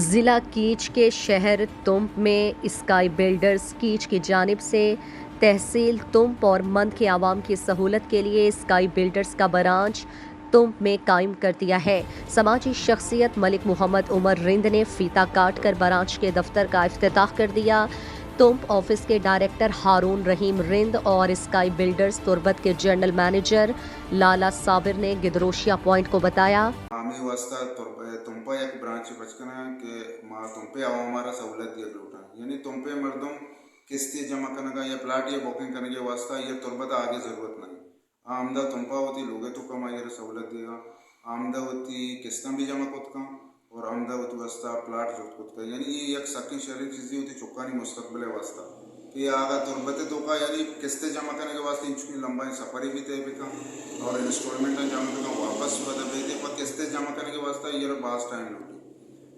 ضلع کیچ کے شہر تمب میں اسکائی بلڈرز کیچ کی جانب سے تحصیل تمب اور مند کے عوام کی سہولت کے لیے اسکائی بلڈرز کا برانچ تمب میں قائم کر دیا ہے۔ سماجی شخصیت ملک محمد عمر رند نے فیتا کاٹ کر برانچ کے دفتر کا افتتاح کر دیا۔ تمب آفس کے ڈائریکٹر ہارون رحیم رند اور اسکائی بلڈرز تربت کے جنرل مینیجر لالا صابر نے گدروشیا پوائنٹ کو بتایا۔ ہمیں واسطہ تمپا ایک برانچ بچکنا کہ تمپے آو ہمارا سہولت دیا لوٹا یعنی تمپے مردم قسطیں جمع کرنے کا یا پلاٹ یا بکنگ کرنے کے واسطہ یہ تربت آگے ضرورت نہیں۔ آمدہ تمپا ہوتی لوگے تو کم آئیے سہولت دے گا، آمدہ ہوتی قسطیں بھی جمع کت کا اور آمدہ ہوتی واسطہ پلاٹ جو کت کا یعنی یہ ایک سکی شہری چیزی ہوتی چکانی مستقبل واسطہ کہ آگا تربت تو کا یعنی قسطیں جمع کرنے کے واسطے انچکی لمبائی سفری بھی طے بھی کا اور انسٹالمنٹ جمع کرنا واپس بدا بھی پر قسطیں جمع کرنے کے واسطہ یہ باس ٹائم لوٹی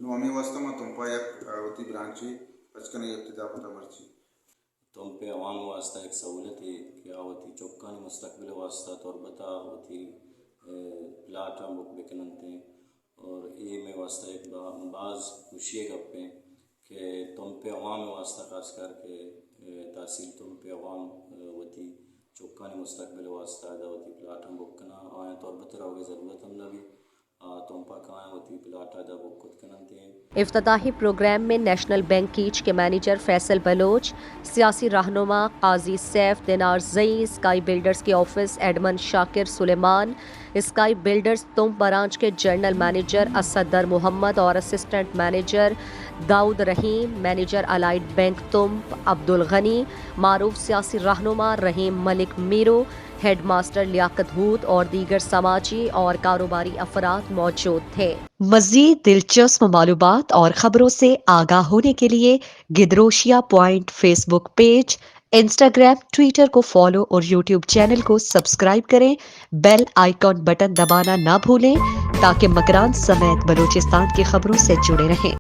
نو ہمیں واسطہ میں تمپا ایک ہوتی برانچی بچکنے ابتدا ہوتا مرچی تم پہ عوام واسطہ ایک سہولت ہے کیا ہوتی چوکانی مستقبل واسطہ تربتا ہوتی پلاٹ ہم بک بکننتے ہیں اور یہ میں واسطہ ایک بعض خوشی گپیں کہ تم پہ عوام واسطہ خاص کر کے تحصیل تم پہ عوام ہوتی چوکانی مستقبل واسطہ ادا ہوتی پلاٹ ہم بک کرنا آئیں تربت رہو ضرورت ہم نہ بھی تم پا کہاں ہوتی پلاٹ ادا بک کت کننتے ہیں۔ افتتاحی پروگرام میں نیشنل بینک کیچ کے مینیجر فیصل بلوچ، سیاسی رہنما قاضی سیف دینار زئی، اسکائی بلڈرز کے آفس ایڈمن شاکر سلیمان، اسکائی بلڈرز تمب برانچ کے جنرل مینیجر اسدر محمد اور اسسٹنٹ مینیجر داؤد رحیم، مینیجر الائیڈ بینک تمب عبدالغنی، معروف سیاسی رہنما رحیم ملک میرو، ہیڈ ماسٹر لیاقت ہود اور دیگر سماجی اور کاروباری افراد موجود تھے۔ مزید دلچسپ معلومات اور خبروں سے آگاہ ہونے کے لیے Gedrosia point Facebook page, Instagram, Twitter کو فالو اور یوٹیوب چینل کو سبسکرائب کریں۔ بیل آئیکن بٹن دبانا نہ بھولیں تاکہ مکران سمیت بلوچستان کی خبروں سے جڑے رہیں۔